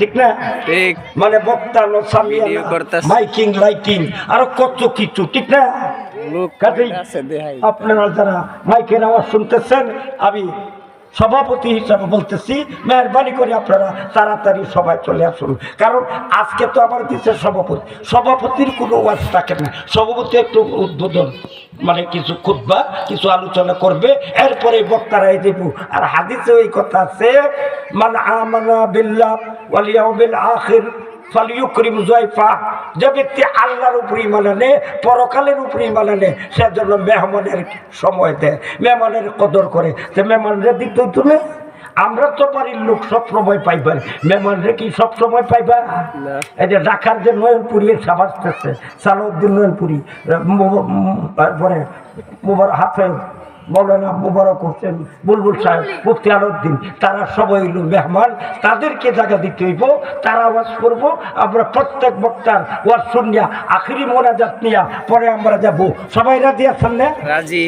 ঠিক না? ঠিক। মানে বক্তানো ভিডিও করতেছে। মাইকিং লাইটিং আরো কত কিছু, ঠিক না? লোক কাজেই আছে দেখাই। আপনারা যারা মাইকের আওয়াজ শুনতেছেন, আমি সভাপতি হিসাবে বলতেছি, মেহরবানি করে আপনারা তাড়াতাড়ি সবাই চলে আসুন। কারণ আজকে তো আমার দেশের সভাপতির কোনো ওয়াজ থাকে না। সভাপতি একটু উদ্বোধন মানে কিছু খুতবা কিছু আলোচনা করবে, এরপরে বক্তারা দেব। আর হাদিসে ওই কথা আছে, মান আমানা বিল্লাহ ওয়াল ইয়াউমিল আখির ফালিয়ুকরিম যায়ফা। যে ব্যক্তি আল্লাহর উপর ঈমান আনে, পরকালের উপর ঈমান আনে, সে জন্য মেহমানের সময় দেয়, মেহমানের কদর করে। তো মেহমানরা দিতে হতো না? আমরা তো বাড়ির লোক সব সময় পাইবা, মেহমানরা কি সব সময় পাইবা? এই যে ঢাকার যে নয়নপুরি সাবাসতেছে, সালাউদ্দিন নয়নপুরি, তারপরে হাফেজ মৌলানা মুবারক হোসেন বুলবুল সাহেব, মুফতি আলাউদ্দিন, তারা সবাই হইল মেহমান। তাদেরকে জায়গা দিতে হইব, তারা আওয়াজ করব। আমরা প্রত্যেক বক্তার ওয়াজ শুনিয়া আখিরি মোনাজাত নিয়া পরে আমরা যাব। সবাই রাজি আছেন না? রাজি।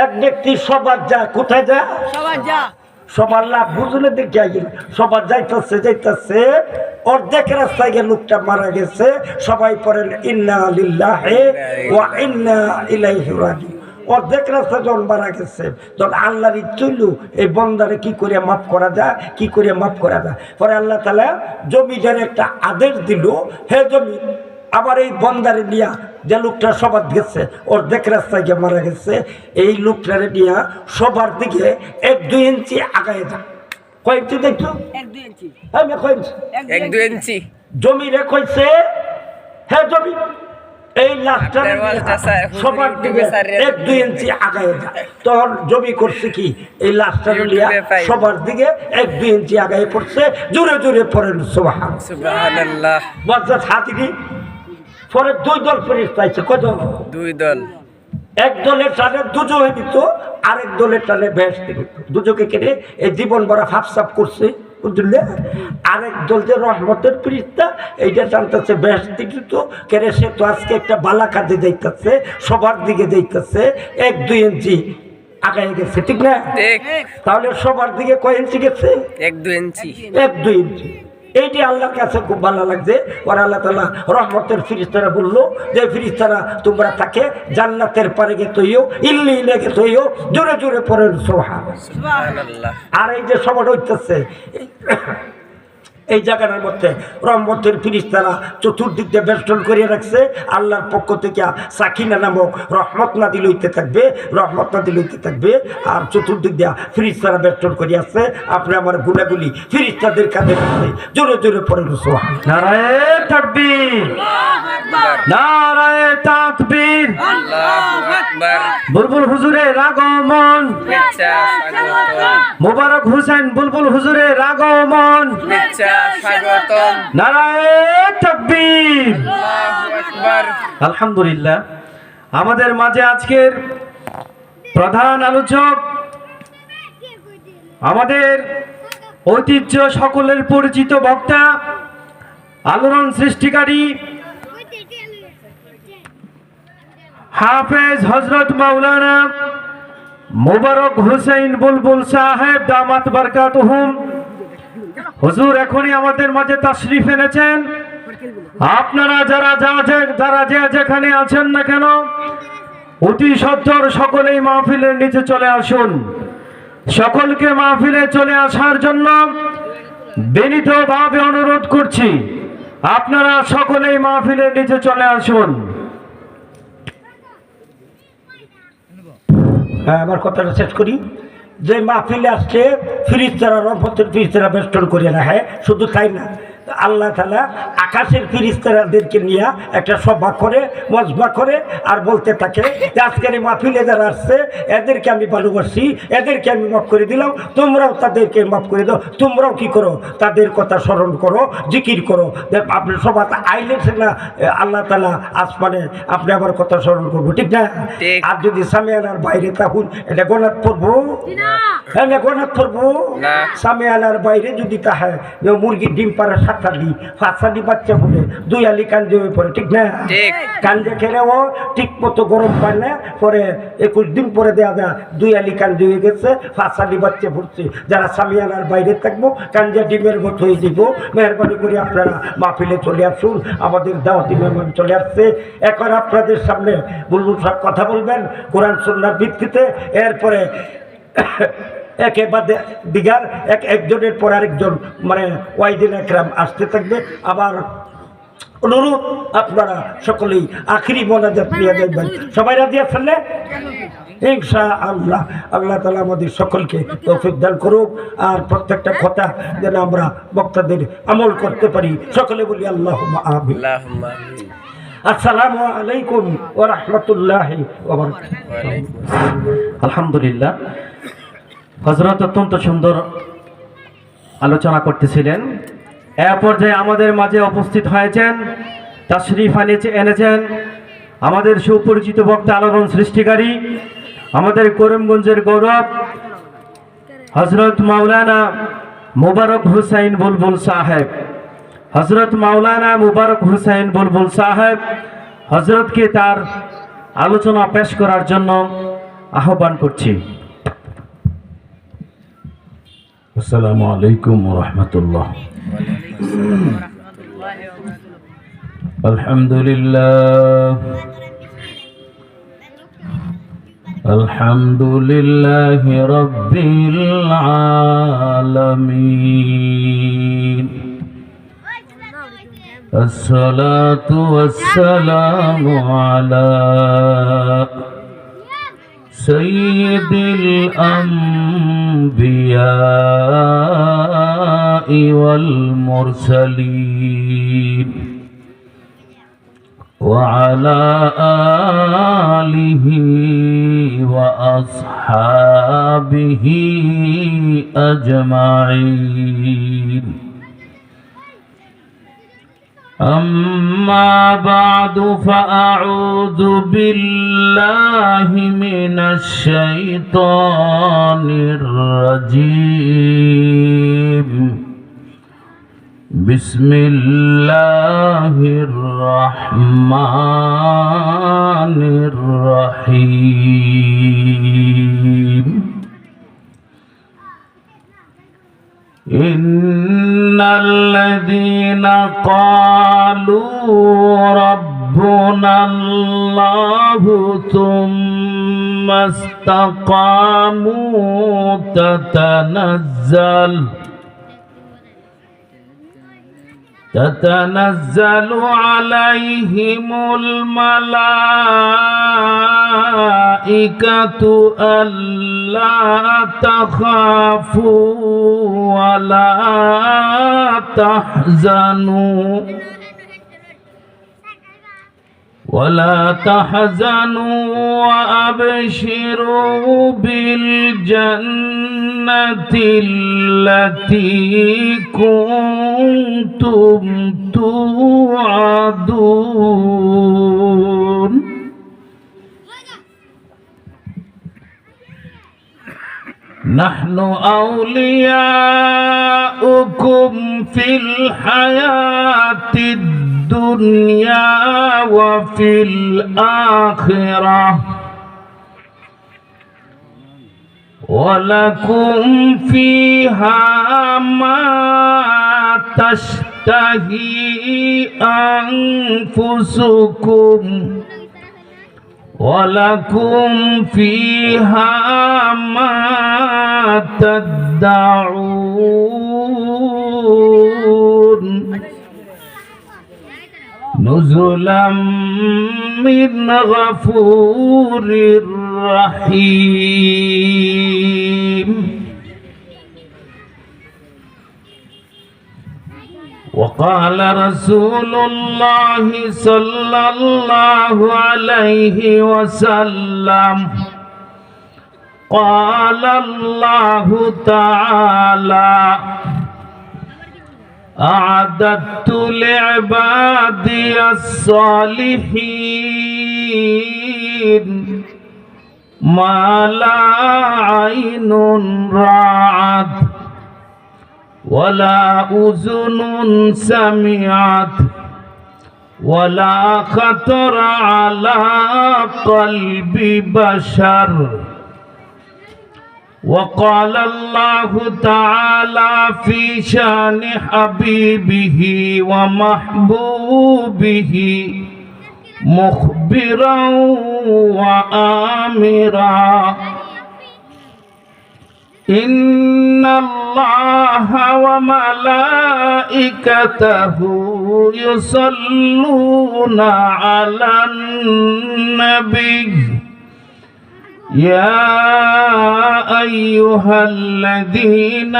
এক ব্যক্তি সবার যা, কোথায় যা? সবার লাভ বুঝলে দেখে আইন। সবার যাইতেছে অর্ধেক রাস্তায় গিয়ে লোকটা মারা গেছে। সবাই পড়েন ইন্না লিল্লাহি ওয়া ইন্না ইলাইহি রাজিউন। অর্ধেক রাস্তা যখন মারা গেছে, তখন আল্লাহর ইচ্ছুলু এই বন্দারে কি করে মাফ করা যায়, কি করে মাফ করা যায়। পরে আল্লাহ তাআলা জমিদার একটা আদেশ দিল, হে জমি, আবার এই বন্দারে নিয়া, যে লোকটা সবার গেছে অর্ধেক রাস্তায় গিয়ে মারা গেছে, এই লোকটারে নিয়া সবার দিকে 1-2 ইঞ্চি আগায় যা। কয় ইঞ্চি দেখছো? 1-2 ইঞ্চি। হ্যাঁ, 1-2 ইঞ্চি। জমি রে কইছে, হ্যাঁ জমি, এই লাশটা সবার দিকে 1-2 ইঞ্চি আগায় যা। তখন জমি করছে কি, এই লাশটা লিয়া সবার দিকে 1-2 ইঞ্চি আগায় পড়ছে। জোরে জোরে পড়েন সুবহানাল্লাহ। বজ্জাত হাতিকি পরে 2 দল ফেরেশতা আইছে। কত? 2 দল। এক দলের টানে দুজো দিত, আরেক দলের টানে বেহেশতে দিত। দুজোকে কেটে এই জীবন ভরা ফাফসাপ করছে, বুঝলে? আরেক দল যে রহমতের ফেরেশতা, এইটা টানতেছে বেহেশতে দিত কেড়ে। সে তো আজকে একটা বালা কাঁধে যাইতেছে, সবার দিকে যাইতেছে, 1-2 ইঞ্চি আগায় গেছে, ঠিক না? তাহলে সবার দিকে কয় ইঞ্চি গেছে? 1-2 ইঞ্চি। 1-2 ইঞ্চি। এইটি আল্লাহর কাছে খুব ভালো লাগছে। ওরা আল্লাহ তাআলা রহমতের ফেরেশতারা বললো যে ফেরেশতারা তোমরা তাকে জান্নাতের পারে গে তৈও, ইল্লি লেগে তৈও। জোরে জোরে পড়েন সুবহানাল্লাহ। আর এই যে সবাটা হইতেছে এই জায়গাটার মধ্যে রহমতের ফেরেশতারা চতুর্দিক দিয়ে বেষ্টন করিয়ে রাখছে। আল্লাহর পক্ষ থেকে সাকিনা নামক রহমত নাযিল হইতে থাকবে, রহমত নাযিল হইতে থাকবে। আর চতুর্দিক দিয়ে ফেরেশতারা বেষ্টন করিয়ে আসছে। আপনি আমার গুনাহগুলি ফেরেশতাদের কাঁধে রাখছে। জোরে জোরে পড়েন সুবহানাল্লাহ। নারায়ে তাকবীর, নারায়ে তাকবীর, আল্লাহু আকবার। বুলবুল হুজুরের আগমন, শুভেচ্ছা স্বাগতম। মোবারক হোসেন বুলবুল হুজুরের আগমন, শুভেচ্ছা স্বাগতম। নারায়ে তাকবীর, আল্লাহু আকবার। আলহামদুলিল্লাহ। আমাদের মাঝে আজকের প্রধান আলোচক, আমাদের ঐতিহ্য সকলের পরিচিত বক্তা, আলোড়ন সৃষ্টিকারী হাফেজ হযরত মাওলানা মোবারক হোসেন বুলবুল সাহেব দামাত বারকাতুহুম হুজুর এখনই আমাদের মাঝে তাশরিফ এনেছেন। আপনারা যারা যেখানে আছেন না কেন, অতি সত্বর সকলেই মাহফিলের নিচে চলে আসুন। সকলকে মাহফিলে চলে আসার জন্য বিনীতভাবে অনুরোধ করছি, আপনারা সকলেই মাহফিলের নিচে চলে আসুন। হ্যাঁ, আমার কথাটা শেষ করি। যে মাহফিলে আসছে ফেরেশতারা, রহমতের ফেরেশতারা বেষ্টন করে রাখে। শুধু তাই না, আল্লাহ তাআলা আকাশের ফেরেশতাদেরকে নিয়ে একটা সভা করে, মজমা করে, আর বলতে থাকে যে আজকের এই মাহফিলে যারা আসছে এদেরকে আমি ভালোবাসি, এদেরকে আমি মাফ করে দিলাম, তোমরাও তাদেরকে মাফ করে দাও। তোমরাও কি করো? তাদের কথা স্মরণ করো, জিকির করো। আপনি সবাই আইলেছে না আল্লাহ তাআলা আসমানে, আপনি আমার কথা স্মরণ করবো, ঠিক না? আর যদি সামিয়ানার বাইরে থাকুন, এটা গোনাত পড়বো? হ্যাঁ, গোনাত পড়বো। সামিয়ানার বাইরে যদি তাহে মুরগির ডিম পাড়ার সাথে ফাঁসালি বাচ্চা বলে দুই আলি কান্দে হয়ে পড়ে, ঠিক না? ঠিক। কান্দে খেলেও ঠিক মতো গরম পায় না, পরে 21 দিন পরে দেওয়া যায় দুই আলি কান্দে হয়ে গেছে, ফাঁসালি বাচ্চা পড়ছে। যারা সামিয়ানার বাইরে থাকবো কান্দে ডিমের মতো হয়ে দিব। মেহরবানি করে আপনারা মাহফিলে চলে আসুন, আমাদের দাওয়াতি মেহমান চলে আসছে। এখন আপনাদের সামনে বুলবুল সাহেব কথা বলবেন কোরআন সুন্নাহর ভিত্তিতে। এরপরে একেবারে দিগার একজনের পর আরেকজন মানে ওয়াইদিন একরাম আসতে থাকবে। আবার অনুরোধ আপনারা সকলেই আখিরি মোনাজাত নিয়ে যাবেন। সবাই রাজি আছেন না? ইনশাআল্লাহ। আল্লাহ তাআলা আমাদের সকলকে তৌফিক দান করুক, আর প্রত্যেকটা কথা যেন আমরা বক্তাদের আমল করতে পারি। সকলে বলি আল্লাহুম্মা আমিন। আল্লাহুম্মা আমিন। আসসালামু আলাইকুম ওয়া রাহমাতুল্লাহি ওয়া বারাকাতুহু। ওয়ালাইকুম আসসালাম। আলহামদুলিল্লাহ, হযরত অত্যন্ত সুন্দর আলোচনা করতেছিলেন। এ পর্যায়ে আমাদের মাঝে উপস্থিত হয়েছেন, তাশরীফ এনেছেন আমাদের সুপরিচিত বক্তা, আলোড়ন সৃষ্টিকারী, আমাদের করিমগঞ্জের গৌরব হযরত মাওলানা মুবারক হুসাইন বুলবুল সাহেব। হযরত মাওলানা মুবারক হুসাইন বুলবুল সাহেব হযরতকে তার আলোচনা পেশ করার জন্য আহ্বান করছি। আসসালামু আলাইকুম ওয়া রাহমাতুল্লাহ। আলহামদুলিল্লাহ আলহামদুলিল্লাহি রাব্বিল আলামিন। আসসালাতু ওয়াসসালামু আলা সাইয়্যিদিল আম্বিয়া'i ওয়াল মুরসালিন ওয়া আলা আলিহি ওয়া আসহাবিহি আজমাইন। أما بعد فأعوذ بالله من الشيطان الرجيم. بسم الله الرحمن الرحيم. إن الذين قالوا ربنا الله ثم استقاموا تتنزل عليهم الملائكة ألا تخافوا ولا تحزنوا وأبشروا بالجنة التي كنتم توعدون. نحن أولياؤكم في الحياة الدنيا وفي الآخرة ولكم فيها ما تشتهي أنفسكم ولكم فيها ما تدعون. نزلا من غفور رحيم. وقال رسول الله صلى الله عليه وسلم قال الله تعالى أعددت لعبادي الصالحين ما لا عين رأت ولا أذن سمعت ولا خطر على قلب بشر. وقال الله تعالى في شان حبيبه ومحبوبه مخبرا وآمرا: إن الله وملائكته يصلون على النبي يا أيها الذين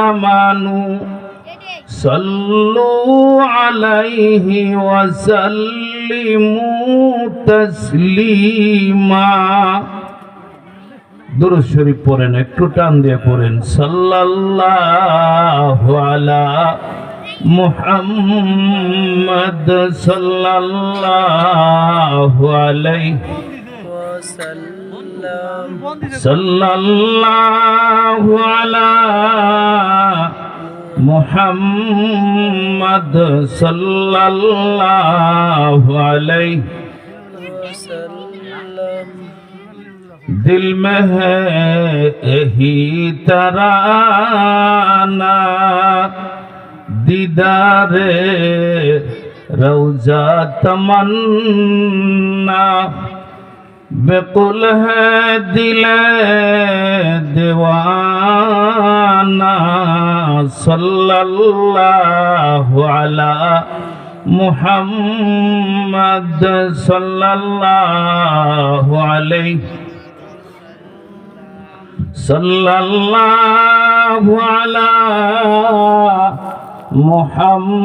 آمنوا صلوا عليه وسلموا تسليما. দুরূদ শরীফ পড়েন, একটু টান দিয়ে পড়েন। সাল্লাল্লাহু আলা মুহাম্মদ সাল্লাল্লাহু আলাইহি সাল্লাল্লাহু আলা মুহাম্মদ সাল্লাল্লাহু আলাইহি दिल में है यही तराना दीदारे रौजा तमन्ना बेकुल है दिल दीवाना सल्लल्लाहु अला मुहम्मद सल्लल्लाहु अलैहि सल्लल्लाहु अला मुहम्मद।